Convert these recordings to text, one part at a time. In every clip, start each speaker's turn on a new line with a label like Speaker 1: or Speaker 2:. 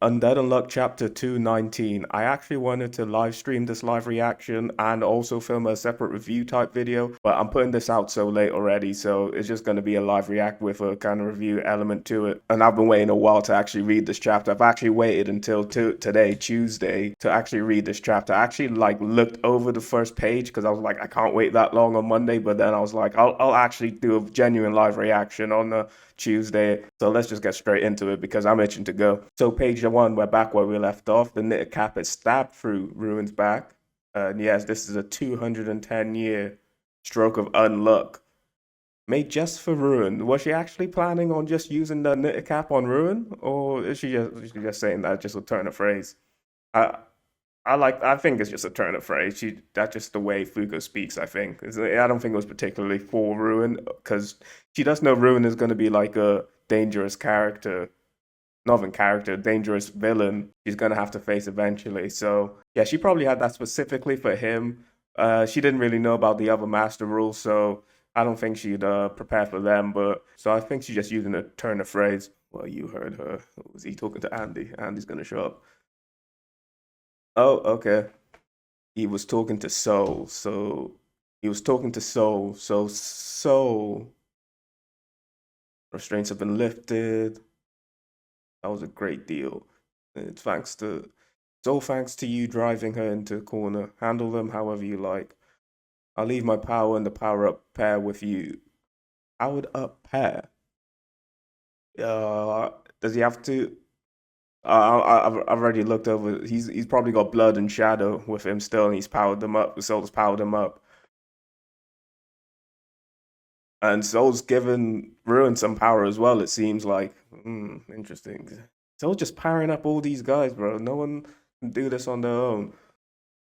Speaker 1: Undead Unluck Chapter 219. I actually wanted to live stream this live reaction and also film a separate review type video, but I'm putting this out so late already, so it's just going to be a live react with a kind of review element to it. And I've been waiting a while to actually read this chapter. I've actually waited until today, Tuesday, to actually read this chapter. I actually looked over the first page because I was like, I can't wait that long on Monday, but then I was like, I'll actually do a genuine live reaction on the Tuesday. So let's just get straight into it because I'm itching to go. So page one, we're back where we left off. The knitted cap is stabbed through Ruin's back. And yes, this is a 210-year stroke of unluck made just for Ruin. Was she actually planning on just using the knitted cap on Ruin, or is she just saying that just a turn of phrase? I I think it's just a turn of phrase. That's just the way Fuuko speaks. I think I don't think it was particularly for Ruin because she does know Ruin is going to be like a dangerous character, not even character, dangerous villain. She's going to have to face eventually. So yeah, she probably had that specifically for him. She didn't really know about the other master rules, so I don't think she'd prepare for them. But so I think she's just using a turn of phrase. Well, you heard her. Was he talking to Andy? Andy's going to show up. Oh, okay. He was talking to Soul. So he was talking to Soul. So Soul restraints have been lifted. That was a great deal. It's thanks to it's all thanks to you driving her into a corner. Handle them however you like. I'll leave my power and the power up pair with you. Powered up pair. Uh, does he have to? I've already looked over. He's probably got blood and shadow with him still, and he's powered them up. Soul's powered him up, and Soul's given Ruin some power as well. It seems like interesting. Soul's just powering up all these guys, bro. No one can do this on their own.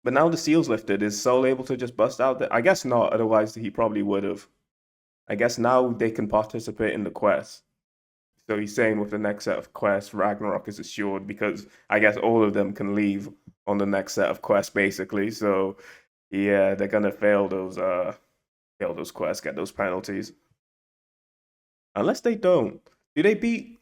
Speaker 1: But now the seal's lifted. Is Soul able to just bust out there? I guess not. Otherwise, he probably would have. I guess now they can participate in the quest. So he's saying with the next set of quests, Ragnarok is assured because I guess all of them can leave on the next set of quests, basically. So yeah, they're gonna fail those quests, get those penalties. Unless they don't. Do they beat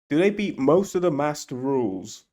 Speaker 1: do they beat most of the master rules?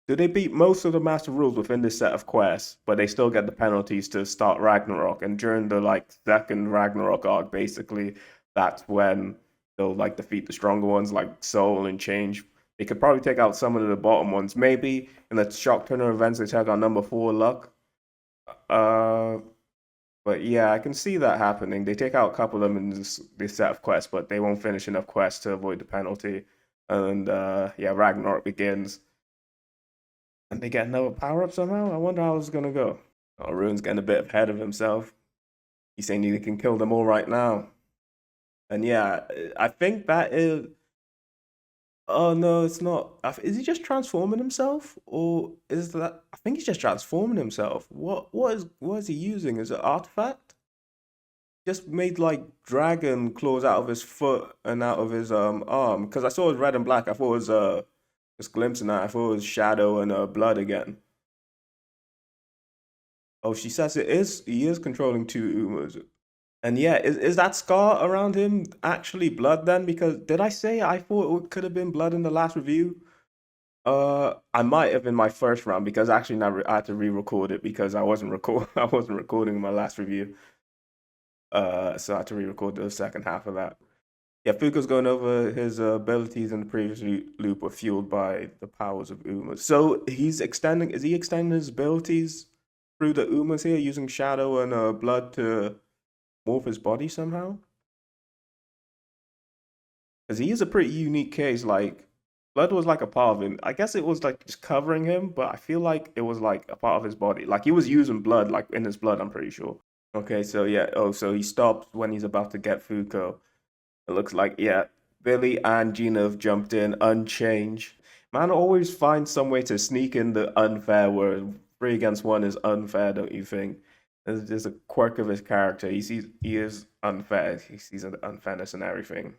Speaker 1: Do they beat most of the master rules within this set of quests, but they still get the penalties to start Ragnarok? And during the second Ragnarok arc, basically, that's when they'll defeat the stronger ones like Soul and Change. They could probably take out some of the bottom ones. Maybe in the shock turner events they take out number 4 Luck. Uh but yeah, I can see that happening. They take out a couple of them in this set of quests, but they won't finish enough quests to avoid the penalty. And yeah, Ragnarok begins. And they get another power up somehow? I wonder how it's gonna go. Oh, Rune's getting a bit ahead of himself. He's saying he can kill them all right now. And yeah, I think that is. Oh no, it's not. Is he just transforming himself, or is that? I think he's just transforming himself. What is he using? Is it artifact? Just made dragon claws out of his foot and out of his arm. Because I saw it was red and black. I thought it was just glimpsing that. I thought it was shadow and blood again. Oh, she says it is. He is controlling two Umas. And yeah, is that scar around him actually blood then? Because did I say I thought it could have been blood in the last review? I might have in my first round because actually now I had to re-record it because I wasn't recording my last review. So I had to re-record the second half of that. Yeah, Fuko's going over his abilities in the previous loop were fueled by the powers of Uma. So he's extending. Is he extending his abilities through the Umas here, using shadow and blood to morph his body somehow? Because he is a pretty unique case. Like, blood was like a part of him. I guess it was like just covering him, but I feel like it was like a part of his body. Like he was using blood, like in his blood, I'm pretty sure. Okay, so yeah. Oh, so he stops when he's about to get Fuko. It looks like, yeah, Billy and Gina have jumped in, Unchange. Man always finds some way to sneak in the unfair word. 3 against 1 is unfair, don't you think? There's a quirk of his character. He is unfair. He sees the unfairness in everything.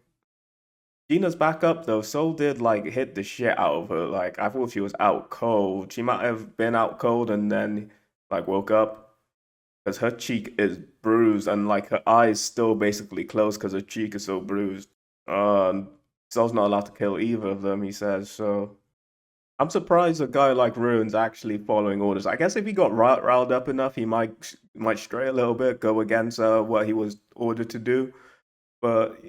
Speaker 1: Gina's back up though. Soul did hit the shit out of her. Like I thought she was out cold. She might have been out cold and then woke up because her cheek is bruised and her eyes still basically closed because her cheek is so bruised. Soul's not allowed to kill either of them, he says. So I'm surprised a guy like Ruin's actually following orders. I guess if he got riled up enough, he might stray a little bit, go against what he was ordered to do. But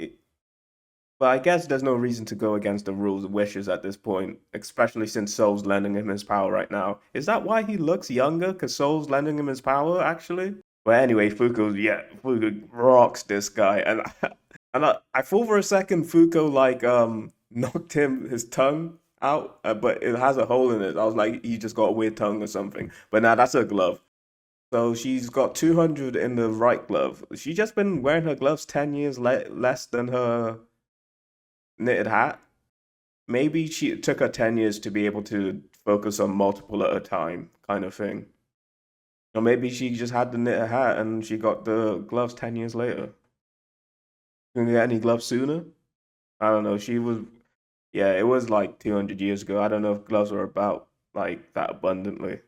Speaker 1: but I guess there's no reason to go against the rules of wishes at this point, especially since Soul's lending him his power right now. Is that why he looks younger? Because Soul's lending him his power, actually? But anyway, Fuuko rocks this guy, and I thought for a second Fuuko like knocked his tongue out, but it has a hole in it. I was like, he just got a weird tongue or something. But now that's her glove. So she's got 200 in the right glove. She just been wearing her gloves 10 years less than her knitted hat. Maybe it took her 10 years to be able to focus on multiple at a time, kind of thing. Or maybe she just had the knitted hat and she got the gloves 10 years later. Can you get any gloves sooner? I don't know. Yeah, it was like 200 years ago. I don't know if gloves were about like that abundantly.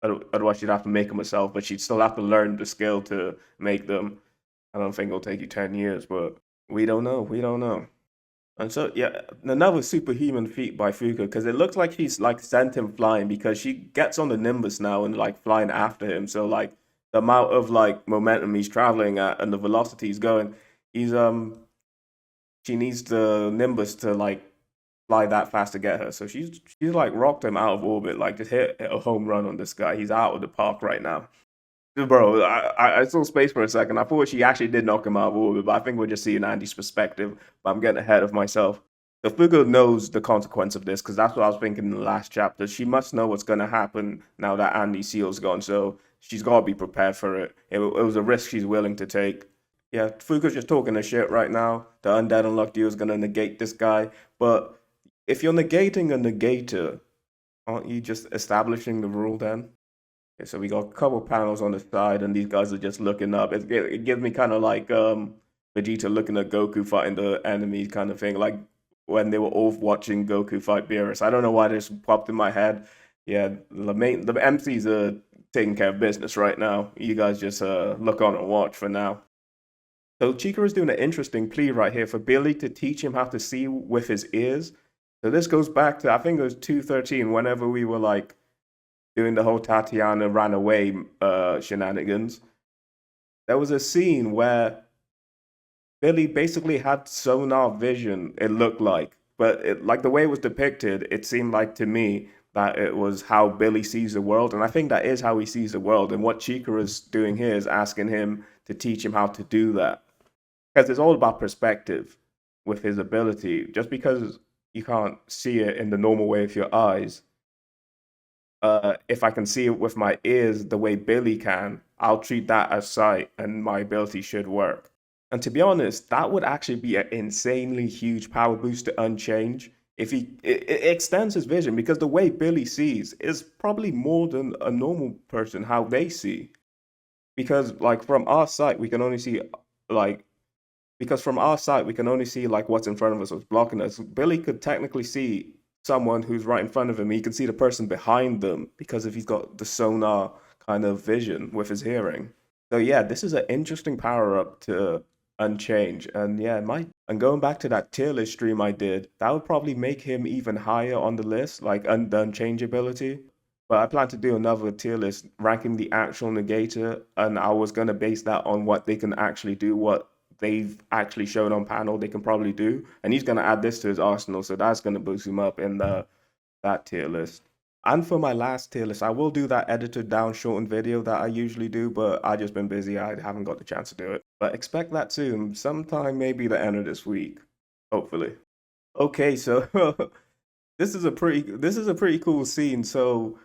Speaker 1: Otherwise, she'd have to make them herself, but she'd still have to learn the skill to make them. I don't think it'll take you 10 years, but we don't know. We don't know. And so, yeah, another superhuman feat by Fuuka, because it looks like she's like sent him flying because she gets on the Nimbus now and like flying after him. So like the amount of like momentum he's traveling at and the velocity he's going, he's she needs the Nimbus to like fly that fast to get her. So she's like rocked him out of orbit, like just hit a home run on this guy. He's out of the park right now. Bro, I saw space for a second. I thought she actually did knock him out of orbit, but I think we're just seeing Andy's perspective. But I'm getting ahead of myself. So Fugo knows the consequence of this because that's what I was thinking in the last chapter. She must know what's going to happen now that Andy Seal's gone. So she's got to be prepared for it. It was a risk she's willing to take. Yeah, Fugo's just talking the shit right now. The Undead Unluck deal is going to negate this guy. But if you're negating a negator, aren't you just establishing the rule then? Okay, so we got a couple panels on the side, and these guys are just looking up. It gives me kind of like Vegeta looking at Goku fighting the enemy kind of thing, like when they were all watching Goku fight Beerus. I don't know why this popped in my head. Yeah, the MCs are taking care of business right now. You guys just look on and watch for now. So Chikara is doing an interesting plea right here for Billy to teach him how to see with his ears. So this goes back to I think it was 213, whenever we were like doing the whole Tatiana ran away shenanigans. There was a scene where Billy basically had sonar vision, it looked like. But like the way it was depicted, it seemed like to me that it was how Billy sees the world. And I think that is how he sees the world. And what Chikara is doing here is asking him to teach him how to do that. Because it's all about perspective with his ability. Just because you can't see it in the normal way with your eyes, if I can see it with my ears the way Billy can, I'll treat that as sight and my ability should work. And to be honest, that would actually be an insanely huge power boost to Unchange if it extends his vision because the way Billy sees is probably more than a normal person how they see. Because like from our sight, we can only see like because from our sight we can only see like what's in front of us, what's blocking us. Billy could technically see someone who's right in front of him. He can see the person behind them because if he's got the sonar kind of vision with his hearing. So yeah, this is an interesting power up to Unchange. And yeah, and going back to that tier list stream I did, that would probably make him even higher on the list, like the Unchange ability. But I plan to do another tier list ranking the actual negator, and I was gonna base that on what they can actually do, what they've actually shown on panel they can probably do. And he's gonna add this to his arsenal, so that's gonna boost him up in that tier list. And for my last tier list, I will do that edited down shortened video that I usually do, but I just been busy. I haven't got the chance to do it. But expect that soon, sometime maybe the end of this week, hopefully. Okay, so this is a pretty cool scene. So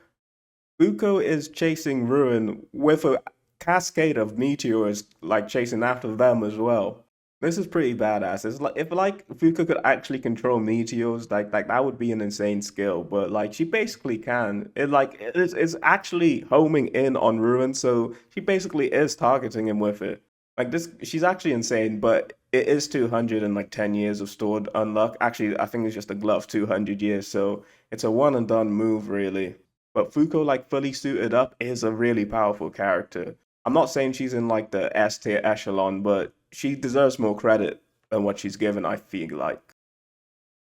Speaker 1: Fuuko is chasing Ruin with a cascade of meteors like chasing after them as well. This is pretty badass. It's like if like Fuuka could actually control meteors, like that would be an insane skill. But like she basically can. It's actually homing in on Ruin, so she basically is targeting him with it. Like this, she's actually insane. But it is 210 years of stored unluck. Actually, I think it's just a glove 200 years, so it's a one and done move really. But Fuuko, like fully suited up, is a really powerful character. I'm not saying she's in like the S tier echelon, but she deserves more credit than what she's given, I feel like.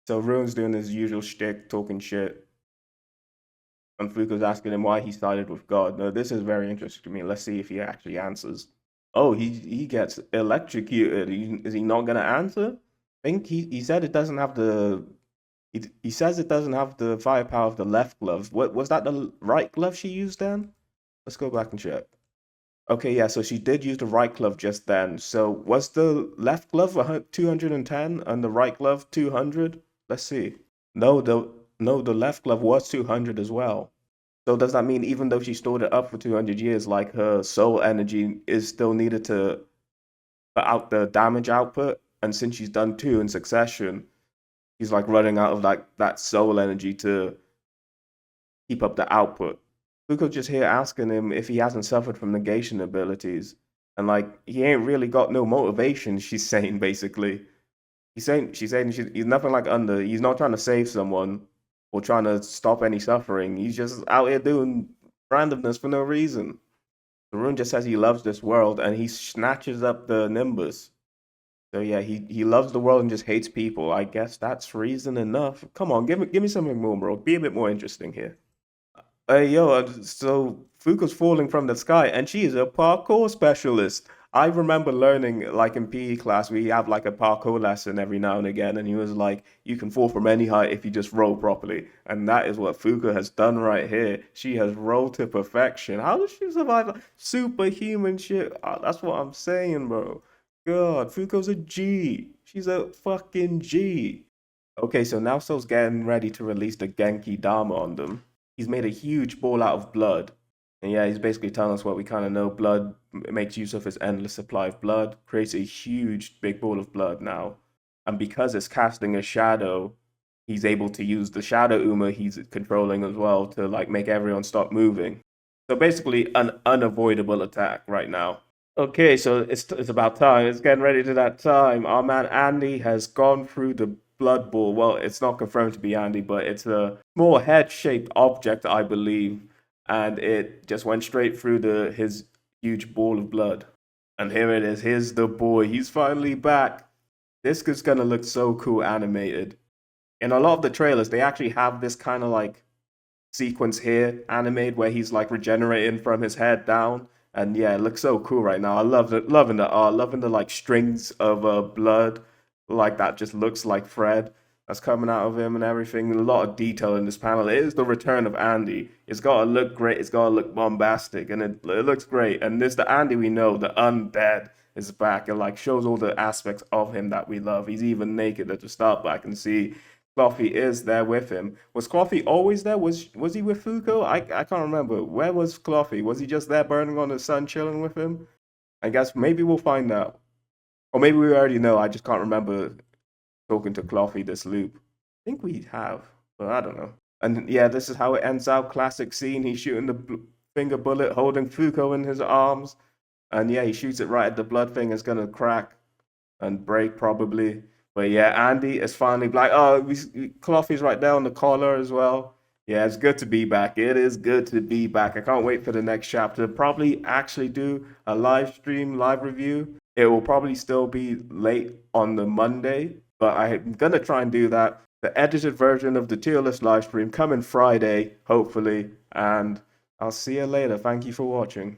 Speaker 1: So Ruin's doing his usual shtick, talking shit, and Fuuko's asking him why he sided with God. Now, this is very interesting to me. Let's see if he actually answers. Oh, he gets electrocuted. Is he not gonna answer? I think he said it doesn't have the he says it doesn't have the firepower of the left glove. What was that, the right glove she used then? Let's go back and check. Okay, yeah, so she did use the right glove just then. So was the left glove 210 and the right glove 200? Let's see. No, the left glove was 200 as well. So does that mean even though she stored it up for 200 years, like her soul energy is still needed to put out the damage output? And since she's done two in succession, she's like running out of like that soul energy to keep up the output. Fuko's just here asking him if he hasn't suffered from negation abilities. And like he ain't really got no motivation, she's saying basically. She's saying he's nothing like Under. He's not trying to save someone or trying to stop any suffering. He's just out here doing randomness for no reason. Rune just says he loves this world and he snatches up the Nimbus. So yeah, he loves the world and just hates people. I guess that's reason enough. Come on, give me something more, bro. Be a bit more interesting here. Hey yo, so Fuku's falling from the sky, and she is a parkour specialist. I remember learning, like in PE class, we have like a parkour lesson every now and again, and he was like, "You can fall from any height if you just roll properly," and that is what Fuku has done right here. She has rolled to perfection. How does she survive superhuman shit? That's what I'm saying, bro. God, Fuku's a G. She's a fucking G. Okay, so now Soul's getting ready to release the Genki Dama on them. He's made a huge ball out of blood. And yeah, he's basically telling us what we kind of know. Blood makes use of his endless supply of blood, creates a huge big ball of blood now. And because it's casting a shadow, he's able to use the shadow Uma he's controlling as well to like make everyone stop moving. So basically an unavoidable attack right now. Okay, so it's about time. It's getting ready to that time. Our man Andy has gone through the blood ball. Well, it's not confirmed to be Andy, but it's a small head-shaped object, I believe, and it just went straight through the his huge ball of blood. And here it is. Here's the boy. He's finally back. This is gonna look so cool animated. In a lot of the trailers, they actually have this kind of like sequence here animated where he's like regenerating from his head down. And yeah, it looks so cool right now. I love it, loving the art, loving the like strings of blood, like that just looks like Fred that's coming out of him and everything. A lot of detail in this panel. It is the return of Andy. It's gotta look great. It's gotta look bombastic, and it looks great. And this the Andy we know, the undead, is back. It like shows all the aspects of him that we love. He's even naked at the start, but I can see Coffee is there with him. Was Coffee always there? Was he with Fuko? I can't remember. Where was Coffee? Was he just there burning on the sun, chilling with him? I guess maybe we'll find out. Or maybe we already know. I just can't remember talking to Coffee this loop. I think we have, but I don't know. And yeah, this is how it ends out. Classic scene. He's shooting the finger bullet, holding Fuko in his arms. And yeah, he shoots it right at the blood thing. It's gonna crack and break probably. But yeah, Andy is finally like, oh, Cloughy's right there on the collar as well. Yeah, it's good to be back. It is good to be back. I can't wait for the next chapter. Probably actually do a live stream, live review. It will probably still be late on the Monday, but I'm gonna try and do that. The edited version of the tier list live stream coming Friday, hopefully. And I'll see you later. Thank you for watching.